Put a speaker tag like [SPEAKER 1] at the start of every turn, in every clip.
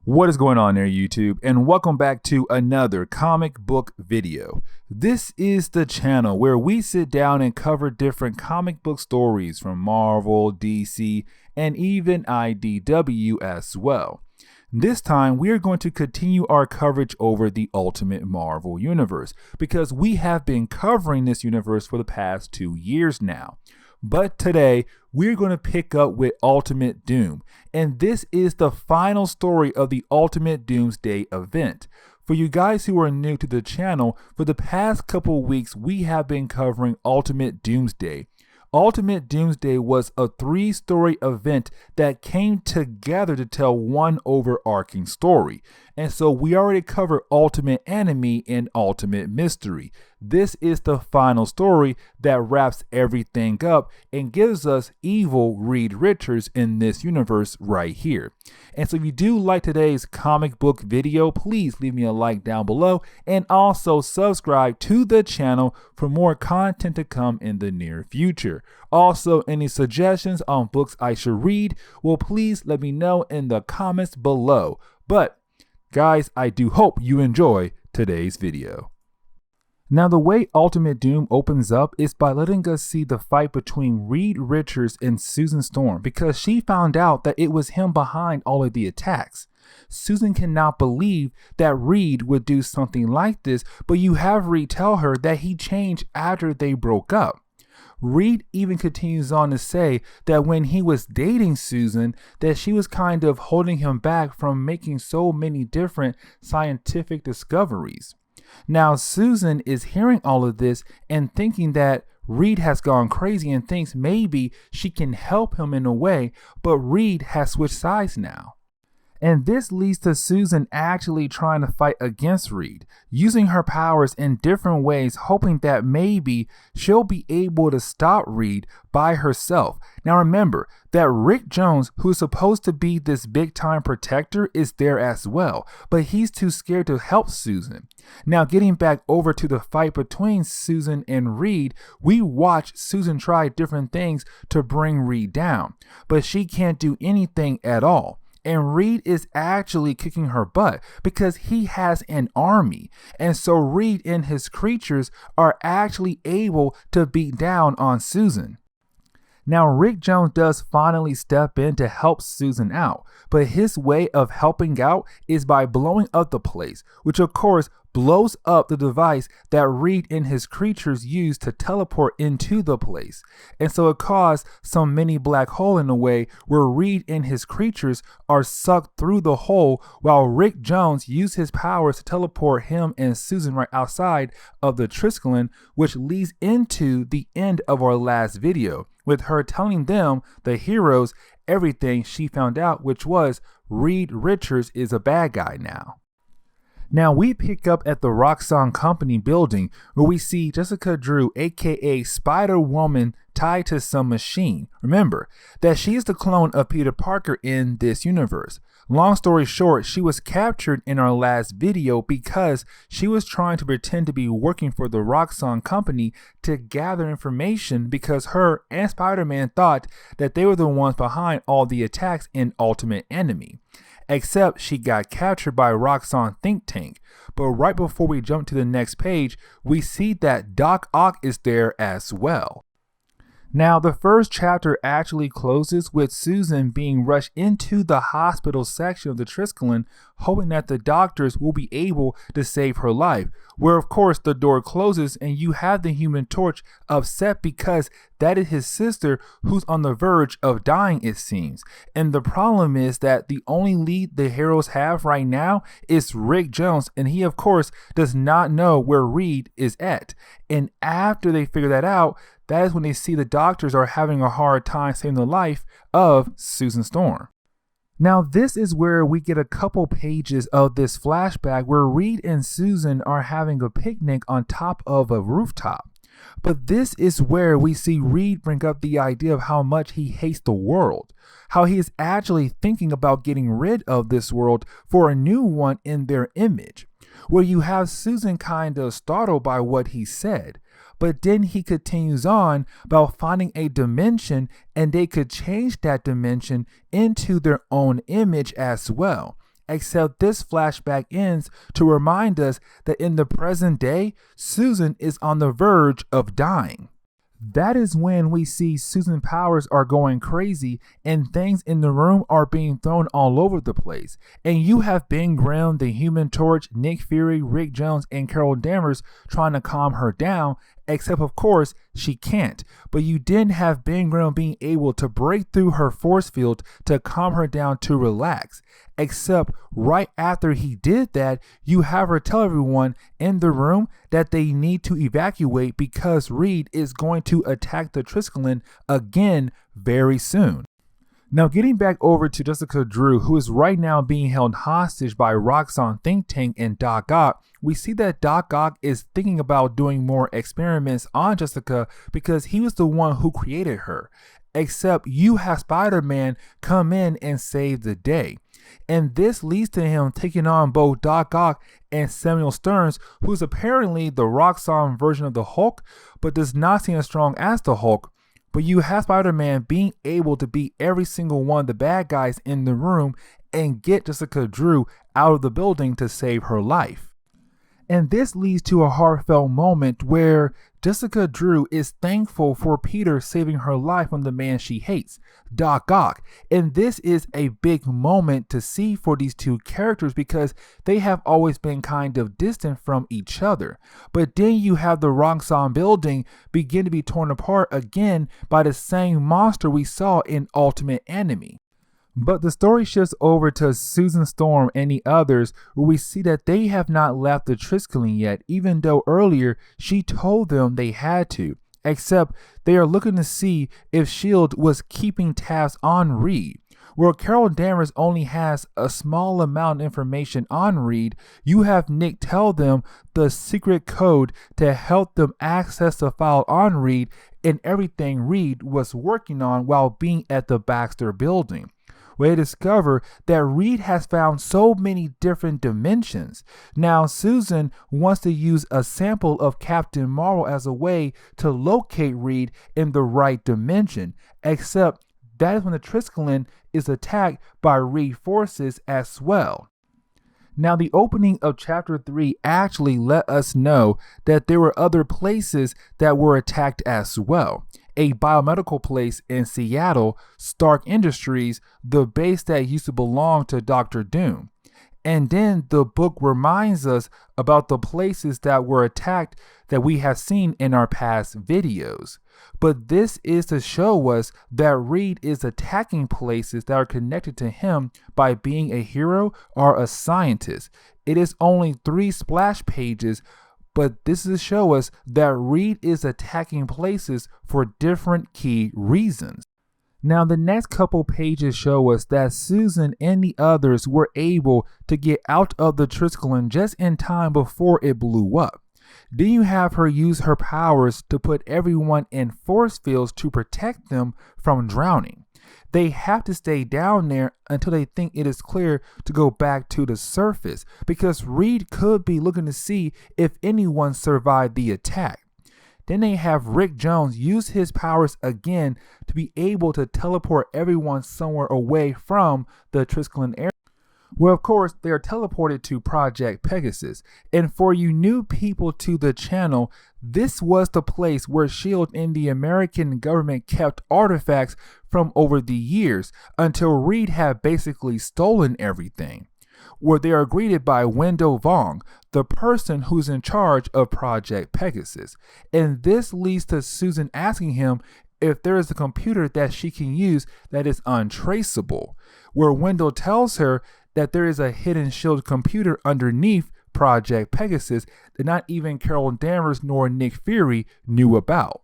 [SPEAKER 1] What is going on there, YouTube? And welcome back to another comic book video. This is the channel where we sit down and cover different comic book stories from Marvel, DC, and even IDW as well. This time, we are going to continue our coverage over the Ultimate Marvel Universe because we have been covering this universe for the past 2 years now. But today, we're going to pick up with Ultimate Doom, and this is the final story of the Ultimate Doomsday event. For you guys who are new to the channel, for the past couple weeks, we have been covering Ultimate Doomsday. Ultimate Doomsday was a 3-story event that came together to tell one overarching story. And so we already covered Ultimate Enemy and Ultimate Mystery. This is the final story that wraps everything up and gives us evil Reed Richards in this universe right here. And so if you do like today's comic book video, please leave me a like down below and also subscribe to the channel for more content to come in the near future. Also, any suggestions on books I should read, well, please let me know in the comments below. But guys, I do hope you enjoy today's video. Now, the way Ultimate Doom opens up is by letting us see the fight between Reed Richards and Susan Storm because she found out that it was him behind all of the attacks. Susan cannot believe that Reed would do something like this, but you have Reed tell her that he changed after they broke up. Reed even continues on to say that when he was dating Susan, that she was kind of holding him back from making so many different scientific discoveries. Now, Susan is hearing all of this and thinking that Reed has gone crazy and thinks maybe she can help him in a way, but Reed has switched sides now. And this leads to Susan actually trying to fight against Reed, using her powers in different ways, hoping that maybe she'll be able to stop Reed by herself. Now remember that Rick Jones, who's supposed to be this big time protector, is there as well, but he's too scared to help Susan. Now getting back over to the fight between Susan and Reed, we watch Susan try different things to bring Reed down, but she can't do anything at all. And Reed is actually kicking her butt because he has an army. And so Reed and his creatures are actually able to beat down on Susan. Now, Rick Jones does finally step in to help Susan out, but his way of helping out is by blowing up the place, which of course blows up the device that Reed and his creatures use to teleport into the place. And so it caused some mini black hole in a way where Reed and his creatures are sucked through the hole while Rick Jones used his powers to teleport him and Susan right outside of the Triskelion, which leads into the end of our last video, with her telling them, the heroes, everything she found out, which was Reed Richards is a bad guy now. Now we pick up at the Roxxon Company building where we see Jessica Drew, aka Spider-Woman, tied to some machine. Remember that she is the clone of Peter Parker in this universe. Long story short, she was captured in our last video because she was trying to pretend to be working for the Roxxon Company to gather information because her and Spider-Man thought that they were the ones behind all the attacks in Ultimate Enemy. Except she got captured by Roxxon Think Tank. But right before we jump to the next page, we see that Doc Ock is there as well. Now, the first chapter actually closes with Susan being rushed into the hospital section of the Triskelion, hoping that the doctors will be able to save her life, where of course the door closes and you have the Human Torch upset because that is his sister who's on the verge of dying, it seems. And the problem is that the only lead the heroes have right now is Rick Jones, and he of course does not know where Reed is at. And after they figure that out, that is when they see the doctors are having a hard time saving the life of Susan Storm. Now this is where we get a couple pages of this flashback where Reed and Susan are having a picnic on top of a rooftop. But this is where we see Reed bring up the idea of how much he hates the world, how he is actually thinking about getting rid of this world for a new one in their image, where you have Susan kind of startled by what he said. But then he continues on about finding a dimension and they could change that dimension into their own image as well. except this flashback ends to remind us that in the present day, Susan is on the verge of dying. That is when we see Susan's powers are going crazy and things in the room are being thrown all over the place. And you have Ben Grimm, the Human Torch, Nick Fury, Rick Jones, and Carol Danvers trying to calm her down, except of course she can't. But you didn't have Ben Grimm being able to break through her force field to calm her down to relax. Except right after he did that, you have her tell everyone in the room that they need to evacuate because Reed is going to attack the Triskelion again very soon. Now, getting back over to Jessica Drew, who is right now being held hostage by Roxxon Think Tank and Doc Ock, we see that Doc Ock is thinking about doing more experiments on Jessica because he was the one who created her. Except you have Spider-Man come in and save the day. And this leads to him taking on both Doc Ock and Samuel Stearns, who's apparently the Roxxon version of the Hulk, but does not seem as strong as the Hulk. But you have Spider-Man being able to beat every single one of the bad guys in the room and get Jessica Drew out of the building to save her life. And this leads to a heartfelt moment where Jessica Drew is thankful for Peter saving her life from the man she hates, Doc Ock. And this is a big moment to see for these two characters because they have always been kind of distant from each other. But then you have the Roxxon building begin to be torn apart again by the same monster we saw in Ultimate Enemy. But the story shifts over to Susan Storm and the others, where we see that they have not left the Triskelion yet, even though earlier she told them they had to, except they are looking to see if S.H.I.E.L.D. was keeping tabs on Reed. Where Carol Danvers only has a small amount of information on Reed, you have Nick tell them the secret code to help them access the file on Reed and everything Reed was working on while being at the Baxter building. Where they discover that Reed has found so many different dimensions. Now Susan wants to use a sample of Captain Marvel as a way to locate Reed in the right dimension, except that is when the Triskelion is attacked by Reed forces as well. Now, the opening of Chapter 3 actually let us know that there were other places that were attacked as well. A biomedical place in Seattle, Stark Industries, the base that used to belong to Dr. Doom. And then the book reminds us about the places that were attacked that we have seen in our past videos. But this is to show us that Reed is attacking places that are connected to him by being a hero or a scientist. It is only 3 splash pages, but this is to show us that Reed is attacking places for different key reasons. Now, the next couple pages show us that Susan and the others were able to get out of the Triskelion just in time before it blew up. Then you have her use her powers to put everyone in force fields to protect them from drowning. They have to stay down there until they think it is clear to go back to the surface, because Reed could be looking to see if anyone survived the attack. Then they have Rick Jones use his powers again to be able to teleport everyone somewhere away from the Triskelion area. Well, of course, they are teleported to Project Pegasus. And for you new people to the channel, this was the place where S.H.I.E.L.D. and the American government kept artifacts from over the years until Reed had basically stolen everything. Where they are greeted by Wendell Vaughn, the person who's in charge of Project Pegasus. And this leads to Susan asking him if there is a computer that she can use that is untraceable. Where Wendell tells her that there is a hidden S.H.I.E.L.D. computer underneath Project Pegasus that not even Carol Danvers nor Nick Fury knew about.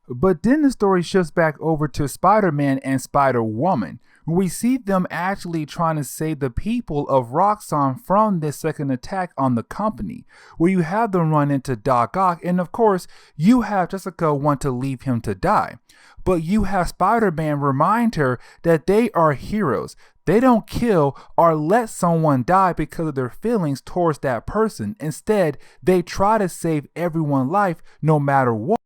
[SPEAKER 1] But then the story shifts back over to Spider-Man and Spider-Woman, where we see them actually trying to save the people of Roxxon from this second attack on the company, where you have them run into Doc Ock, and of course, you have Jessica want to leave him to die. But you have Spider-Man remind her that they are heroes. They don't kill or let someone die because of their feelings towards that person. Instead, they try to save everyone's life no matter what.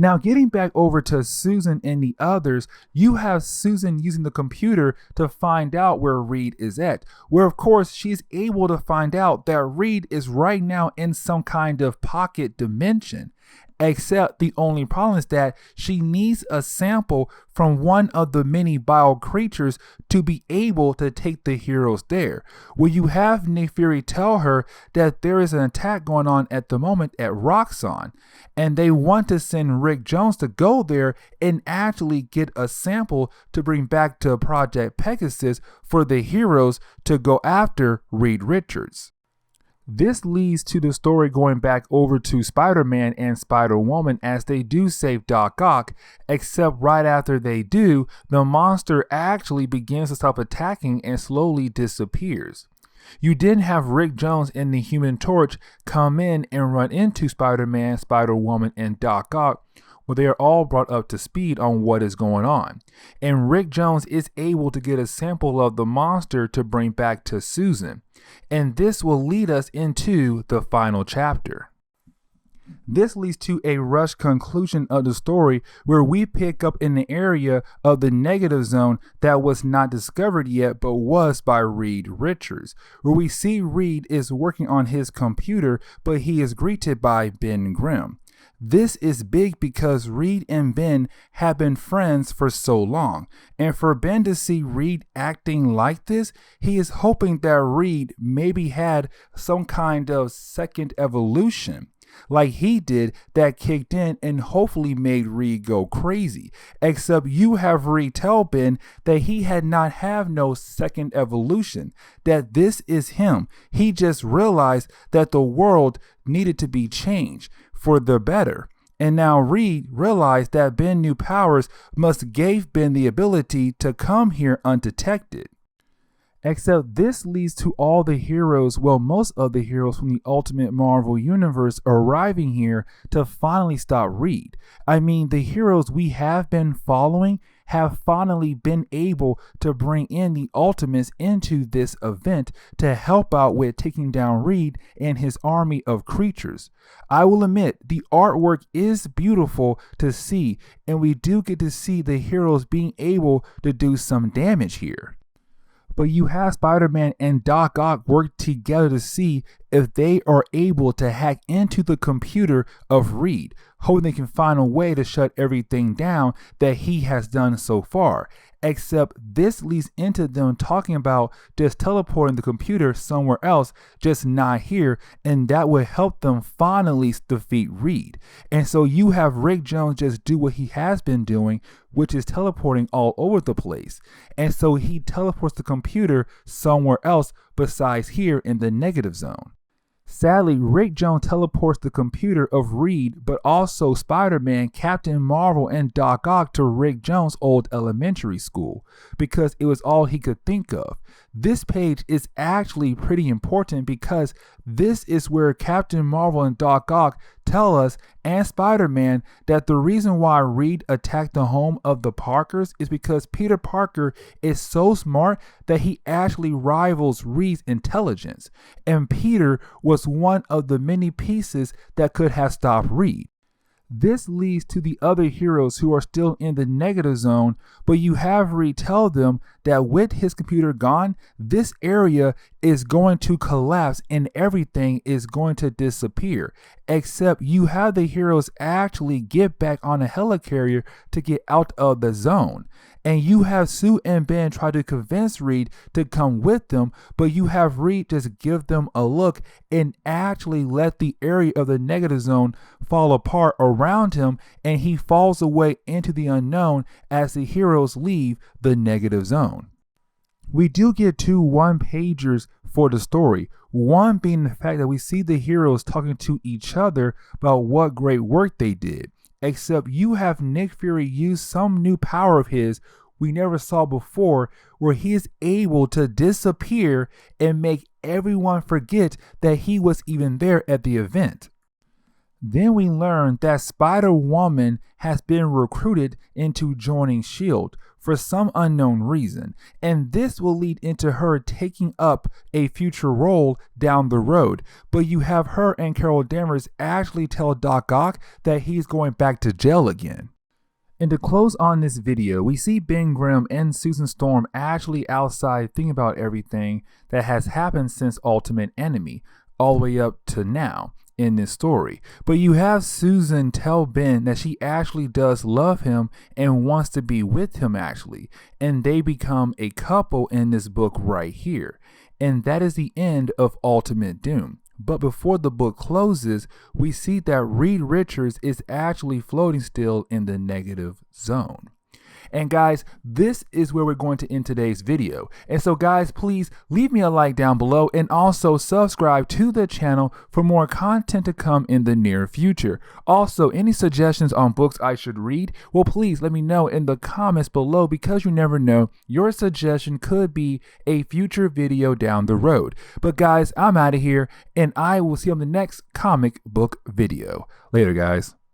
[SPEAKER 1] Now, getting back over to Susan and the others, you have Susan using the computer to find out where Reed is at, where of course she's able to find out that Reed is right now in some kind of pocket dimension. Except the only problem is that she needs a sample from one of the many bio creatures to be able to take the heroes there. Well, you have Nick Fury tell her that there is an attack going on at the moment at Roxxon, and they want to send Rick Jones to go there and actually get a sample to bring back to Project Pegasus for the heroes to go after Reed Richards. This leads to the story going back over to Spider-Man and Spider-Woman as they do save Doc Ock, except right after they do, the monster actually begins to stop attacking and slowly disappears. You then have Rick Jones and the Human Torch come in and run into Spider-Man, Spider-Woman, and Doc Ock, where they are all brought up to speed on what is going on. And Rick Jones is able to get a sample of the monster to bring back to Susan. And this will lead us into the final chapter. This leads to a rushed conclusion of the story where we pick up in the area of the negative zone that was not discovered yet but was by Reed Richards, where we see Reed is working on his computer, but he is greeted by Ben Grimm. This is big because Reed and Ben have been friends for so long, and for Ben to see Reed acting like this, he is hoping that Reed maybe had some kind of second evolution like he did that kicked in and hopefully made Reed go crazy. Except you have Reed tell Ben that he had not have no second evolution, that this is him. He just realized that the world needed to be changed for the better. And now Reed realized that Ben new powers must gave Ben the ability to come here undetected. Except this leads to all the heroes, well, most of the heroes from the Ultimate Marvel Universe arriving here to finally stop Reed. I mean, the heroes we have been following have finally been able to bring in the Ultimates into this event to help out with taking down Reed and his army of creatures. I will admit, the artwork is beautiful to see, and we do get to see the heroes being able to do some damage here. But you have Spider-Man and Doc Ock work together to see if they are able to hack into the computer of Reed, hoping they can find a way to shut everything down that he has done so far. Except this leads into them talking about just teleporting the computer somewhere else, just not here, and that would help them finally defeat Reed. And so you have Rick Jones just do what he has been doing, which is teleporting all over the place. And so he teleports the computer somewhere else besides here in the negative zone. Sadly, Rick Jones teleports the computer of Reed, but also Spider-Man, Captain Marvel, and Doc Ock to Rick Jones' old elementary school, because it was all he could think of. This page is actually pretty important because this is where Captain Marvel and Doc Ock tell us, and Spider-Man, that the reason why Reed attacked the home of the Parkers is because Peter Parker is so smart that he actually rivals Reed's intelligence, and Peter was one of the many pieces that could have stopped Reed. This leads to the other heroes who are still in the negative zone, but you have Reed tell them that with his computer gone, this area is going to collapse and everything is going to disappear. Except you have the heroes actually get back on a helicarrier to get out of the zone. And you have Sue and Ben try to convince Reed to come with them, but you have Reed just give them a look and actually let the area of the negative zone fall apart around him, and he falls away into the unknown as the heroes leave the negative zone. We do get 2 one-pagers for the story, one being the fact that we see the heroes talking to each other about what great work they did. Except you have Nick Fury use some new power of his we never saw before, where he is able to disappear and make everyone forget that he was even there at the event. Then we learn that Spider-Woman has been recruited into joining S.H.I.E.L.D. for some unknown reason, and this will lead into her taking up a future role down the road. But you have her and Carol Danvers actually tell Doc Ock that he's going back to jail again. And to close on this video, we see Ben Grimm and Susan Storm actually outside thinking about everything that has happened since Ultimate Enemy, all the way up to now in this story. But you have Susan tell Ben that she actually does love him and wants to be with him actually. And they become a couple in this book right here. And that is the end of Ultimate Doom. But before the book closes, we see that Reed Richards is actually floating still in the negative zone. And guys, this is where we're going to end today's video. And so guys, please leave me a like down below and also subscribe to the channel for more content to come in the near future. Also, any suggestions on books I should read, well, please let me know in the comments below, because you never know, your suggestion could be a future video down the road. But guys, I'm out of here and I will see you on the next comic book video. Later, guys.